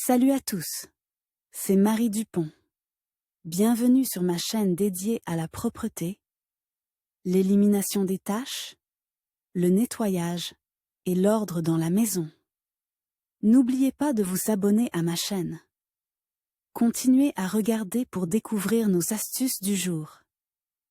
Salut à tous, c'est Marie Dupont. Bienvenue sur ma chaîne dédiée à la propreté, l'élimination des taches, le nettoyage et l'ordre dans la maison. N'oubliez pas de vous abonner à ma chaîne. Continuez à regarder pour découvrir nos astuces du jour.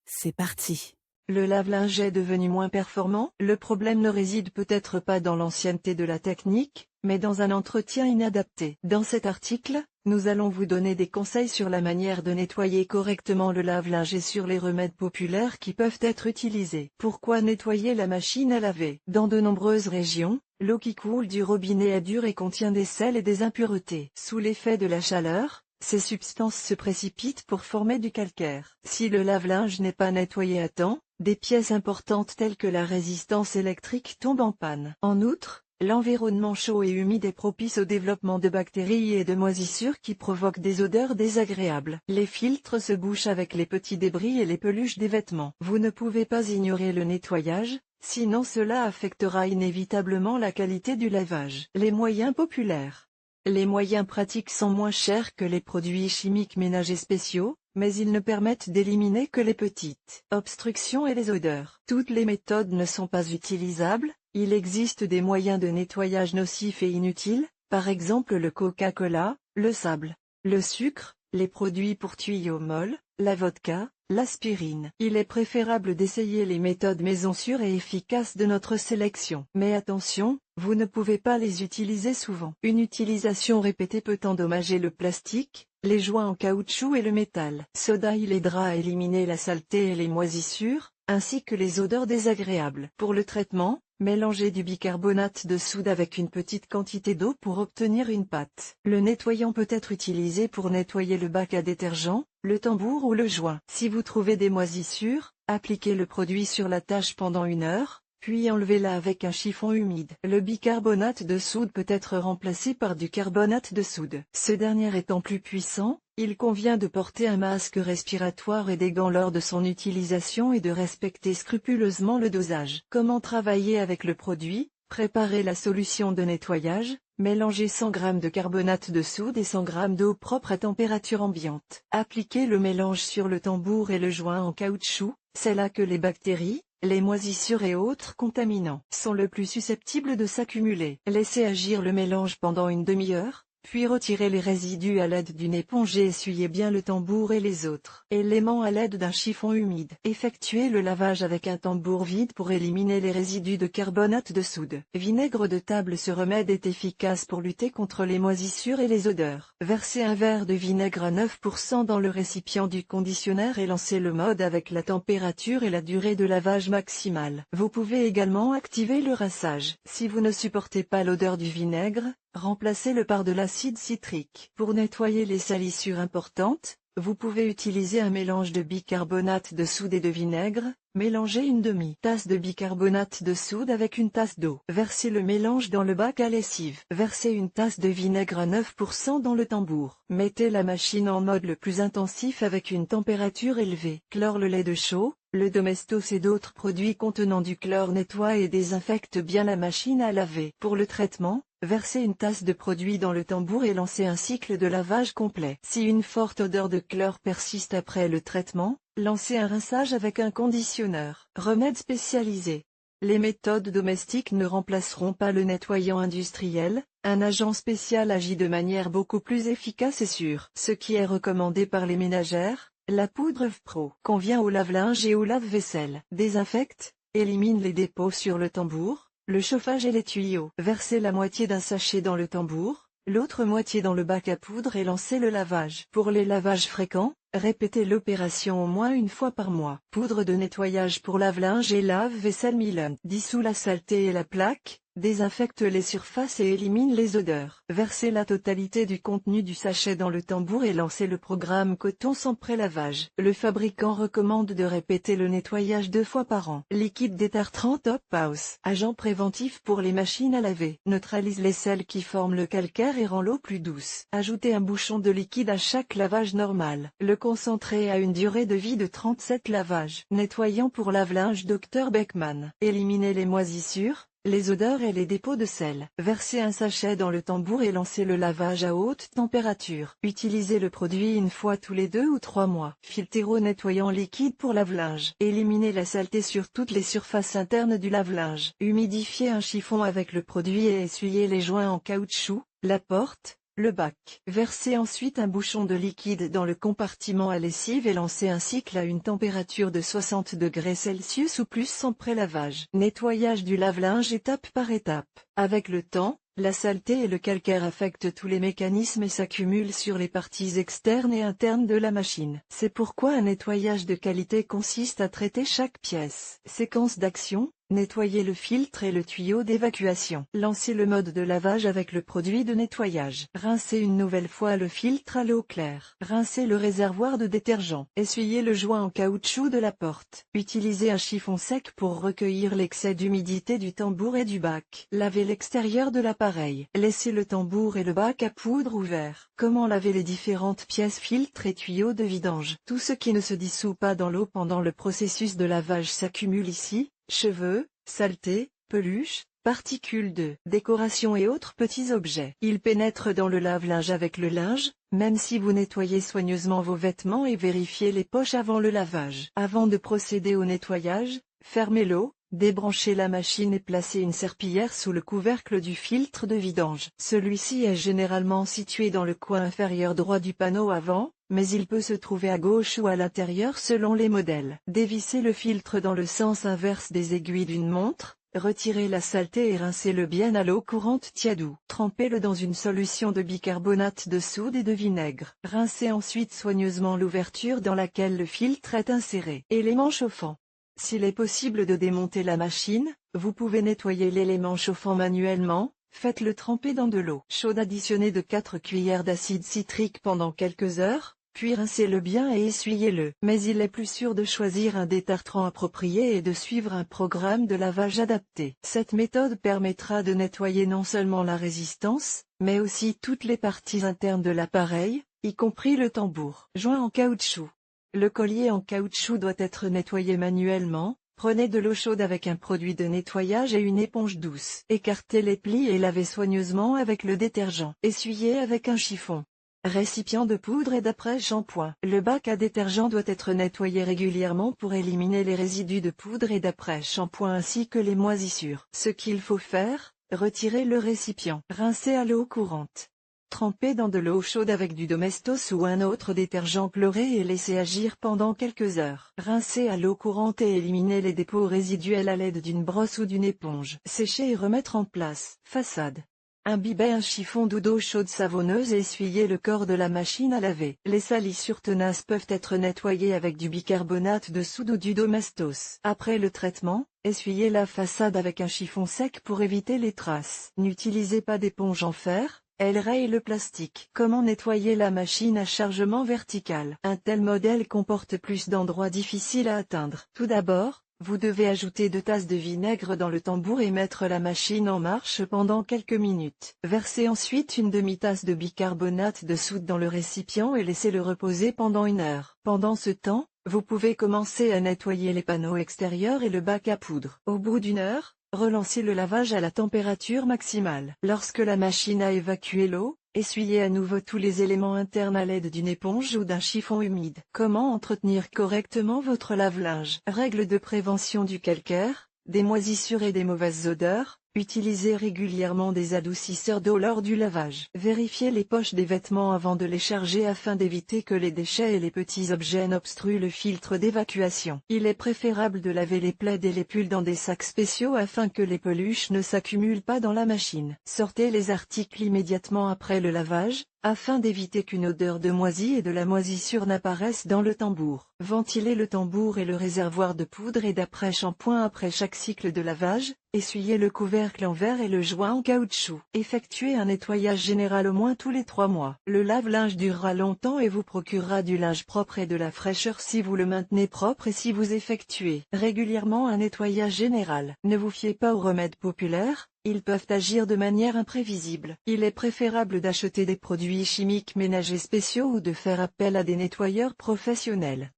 C'est parti! Le lave-linge est devenu moins performant? Le problème ne réside peut-être pas dans l'ancienneté de la technique, mais dans un entretien inadapté. Dans cet article, nous allons vous donner des conseils sur la manière de nettoyer correctement le lave-linge et sur les remèdes populaires qui peuvent être utilisés. Pourquoi nettoyer la machine à laver? Dans de nombreuses régions, l'eau qui coule du robinet est dure et contient des sels et des impuretés. Sous l'effet de la chaleur, ces substances se précipitent pour former du calcaire. Si le lave-linge n'est pas nettoyé à temps, des pièces importantes telles que la résistance électrique tombent en panne. En outre, l'environnement chaud et humide est propice au développement de bactéries et de moisissures qui provoquent des odeurs désagréables. Les filtres se bouchent avec les petits débris et les peluches des vêtements. Vous ne pouvez pas ignorer le nettoyage, sinon cela affectera inévitablement la qualité du lavage. Les moyens populaires. Les moyens pratiques sont moins chers que les produits chimiques ménagers spéciaux, mais ils ne permettent d'éliminer que les petites obstructions et les odeurs. Toutes les méthodes ne sont pas utilisables, il existe des moyens de nettoyage nocifs et inutiles, par exemple le Coca-Cola, le sable, le sucre, les produits pour tuyaux molles, la vodka, l'aspirine. Il est préférable d'essayer les méthodes maison sûres et efficaces de notre sélection. Mais attention, vous ne pouvez pas les utiliser souvent. Une utilisation répétée peut endommager le plastique, les joints en caoutchouc et le métal. Soda il aidera à éliminer la saleté et les moisissures, ainsi que les odeurs désagréables. Pour le traitement, mélangez du bicarbonate de soude avec une petite quantité d'eau pour obtenir une pâte. Le nettoyant peut être utilisé pour nettoyer le bac à détergent, le tambour ou le joint. Si vous trouvez des moisissures, appliquez le produit sur la tache pendant 1 heure, puis enlevez-la avec un chiffon humide. Le bicarbonate de soude peut être remplacé par du carbonate de soude. Ce dernier étant plus puissant, il convient de porter un masque respiratoire et des gants lors de son utilisation et de respecter scrupuleusement le dosage. Comment travailler avec le produit? Préparez la solution de nettoyage, mélangez 100 g de carbonate de soude et 100 g d'eau propre à température ambiante. Appliquez le mélange sur le tambour et le joint en caoutchouc, c'est là que les bactéries, les moisissures et autres contaminants sont le plus susceptibles de s'accumuler. Laissez agir le mélange pendant une demi-heure, puis retirez les résidus à l'aide d'une éponge et essuyez bien le tambour et les autres éléments à l'aide d'un chiffon humide. Effectuez le lavage avec un tambour vide pour éliminer les résidus de carbonate de soude. Vinaigre de table. Ce remède est efficace pour lutter contre les moisissures et les odeurs. Versez un verre de vinaigre à 9% dans le récipient du conditionnaire et lancez le mode avec la température et la durée de lavage maximale. Vous pouvez également activer le rinçage. Si vous ne supportez pas l'odeur du vinaigre, remplacez-le par de l'acide citrique. Pour nettoyer les salissures importantes, vous pouvez utiliser un mélange de bicarbonate de soude et de vinaigre. Mélangez une demi-tasse de bicarbonate de soude avec une tasse d'eau. Versez le mélange dans le bac à lessive. Versez une tasse de vinaigre à 9% dans le tambour. Mettez la machine en mode le plus intensif avec une température élevée. Chlore le lait de chaud. Le Domestos et d'autres produits contenant du chlore nettoient et désinfectent bien la machine à laver. Pour le traitement, versez une tasse de produit dans le tambour et lancez un cycle de lavage complet. Si une forte odeur de chlore persiste après le traitement, lancez un rinçage avec un conditionneur. Remèdes spécialisés. Les méthodes domestiques ne remplaceront pas le nettoyant industriel, un agent spécial agit de manière beaucoup plus efficace et sûre. Ce qui est recommandé par les ménagères, la poudre Pro convient au lave-linge et au lave-vaisselle. Désinfecte, élimine les dépôts sur le tambour, le chauffage et les tuyaux. Versez la moitié d'un sachet dans le tambour, l'autre moitié dans le bac à poudre et lancez le lavage. Pour les lavages fréquents, répétez l'opération au moins 1 fois par mois. Poudre de nettoyage pour lave-linge et lave-vaisselle Milan. Dissout la saleté et la plaque, désinfecte les surfaces et élimine les odeurs. Versez la totalité du contenu du sachet dans le tambour et lancez le programme coton sans pré-lavage. Le fabricant recommande de répéter le nettoyage 2 fois par an. Liquide détartrant Top House. Agent préventif pour les machines à laver. Neutralise les sels qui forment le calcaire et rend l'eau plus douce. Ajoutez un bouchon de liquide à chaque lavage normal. Le concentré a une durée de vie de 37 lavages. Nettoyant pour lave-linge Dr Beckman. Éliminez les moisissures, Les odeurs et les dépôts de sel. Versez un sachet dans le tambour et lancez le lavage à haute température. Utilisez le produit une fois tous les 2 ou 3 mois. Filtro nettoyant liquide pour lave-linge. Éliminez la saleté sur toutes les surfaces internes du lave-linge. Humidifiez un chiffon avec le produit et essuyez les joints en caoutchouc, la porte, le bac. Versez ensuite un bouchon de liquide dans le compartiment à lessive et lancez un cycle à une température de 60 degrés Celsius ou plus sans pré-lavage. Nettoyage du lave-linge étape par étape. Avec le temps, la saleté et le calcaire affectent tous les mécanismes et s'accumulent sur les parties externes et internes de la machine. C'est pourquoi un nettoyage de qualité consiste à traiter chaque pièce. Séquence d'action. Nettoyez le filtre et le tuyau d'évacuation. Lancez le mode de lavage avec le produit de nettoyage. Rincez une nouvelle fois le filtre à l'eau claire. Rincez le réservoir de détergent. Essuyez le joint en caoutchouc de la porte. Utilisez un chiffon sec pour recueillir l'excès d'humidité du tambour et du bac. Lavez l'extérieur de l'appareil. Laissez le tambour et le bac à poudre ouverts. Comment laver les différentes pièces filtres et tuyaux de vidange? Tout ce qui ne se dissout pas dans l'eau pendant le processus de lavage s'accumule ici. Cheveux, saleté, peluches, particules de décoration et autres petits objets. Ils pénètrent dans le lave-linge avec le linge, même si vous nettoyez soigneusement vos vêtements et vérifiez les poches avant le lavage. Avant de procéder au nettoyage, fermez l'eau, débranchez la machine et placez une serpillière sous le couvercle du filtre de vidange. Celui-ci est généralement situé dans le coin inférieur droit du panneau avant, mais il peut se trouver à gauche ou à l'intérieur selon les modèles. Dévissez le filtre dans le sens inverse des aiguilles d'une montre, retirez la saleté et rincez-le bien à l'eau courante tiède ou trempez-le dans une solution de bicarbonate de soude et de vinaigre. Rincez ensuite soigneusement l'ouverture dans laquelle le filtre est inséré. Élément chauffant. S'il est possible de démonter la machine, vous pouvez nettoyer l'élément chauffant manuellement. Faites-le tremper dans de l'eau chaude additionnée de 4 cuillères d'acide citrique pendant quelques heures, puis rincez-le bien et essuyez-le. Mais il est plus sûr de choisir un détartrant approprié et de suivre un programme de lavage adapté. Cette méthode permettra de nettoyer non seulement la résistance, mais aussi toutes les parties internes de l'appareil, y compris le tambour. Joint en caoutchouc. Le collier en caoutchouc doit être nettoyé manuellement. Prenez de l'eau chaude avec un produit de nettoyage et une éponge douce. Écartez les plis et lavez soigneusement avec le détergent. Essuyez avec un chiffon. Récipient de poudre et d'après-shampoing. Le bac à détergent doit être nettoyé régulièrement pour éliminer les résidus de poudre et d'après-shampoing ainsi que les moisissures. Ce qu'il faut faire, retirer le récipient. Rincer à l'eau courante. Trempez dans de l'eau chaude avec du Domestos ou un autre détergent chloré et laissez agir pendant quelques heures. Rincez à l'eau courante et éliminez les dépôts résiduels à l'aide d'une brosse ou d'une éponge. Sécher et remettre en place. Façade. Imbibez un chiffon d'eau chaude savonneuse et essuyez le corps de la machine à laver. Les salissures tenaces peuvent être nettoyées avec du bicarbonate de soude ou du Domestos. Après le traitement, essuyez la façade avec un chiffon sec pour éviter les traces. N'utilisez pas d'éponge en fer. Elle raye le plastique. Comment nettoyer la machine à chargement vertical? Un tel modèle comporte plus d'endroits difficiles à atteindre. Tout d'abord, vous devez ajouter 2 tasses de vinaigre dans le tambour et mettre la machine en marche pendant quelques minutes. Versez ensuite une demi-tasse de bicarbonate de soude dans le récipient et laissez-le reposer pendant 1 heure. Pendant ce temps, vous pouvez commencer à nettoyer les panneaux extérieurs et le bac à poudre. Au bout d'1 heure, relancez le lavage à la température maximale. Lorsque la machine a évacué l'eau, essuyez à nouveau tous les éléments internes à l'aide d'une éponge ou d'un chiffon humide. Comment entretenir correctement votre lave-linge? Règles de prévention du calcaire, des moisissures et des mauvaises odeurs. Utilisez régulièrement des adoucisseurs d'eau lors du lavage. Vérifiez les poches des vêtements avant de les charger afin d'éviter que les déchets et les petits objets n'obstruent le filtre d'évacuation. Il est préférable de laver les plaids et les pulls dans des sacs spéciaux afin que les peluches ne s'accumulent pas dans la machine. Sortez les articles immédiatement après le lavage, afin d'éviter qu'une odeur de moisi et de la moisissure n'apparaisse dans le tambour. Ventilez le tambour et le réservoir de poudre et d'après-shampoing après chaque cycle de lavage. Essuyez le couvercle en verre et le joint en caoutchouc. Effectuez un nettoyage général au moins tous les 3 mois. Le lave-linge durera longtemps et vous procurera du linge propre et de la fraîcheur si vous le maintenez propre et si vous effectuez régulièrement un nettoyage général. Ne vous fiez pas aux remèdes populaires. Ils peuvent agir de manière imprévisible. Il est préférable d'acheter des produits chimiques ménagers spéciaux ou de faire appel à des nettoyeurs professionnels.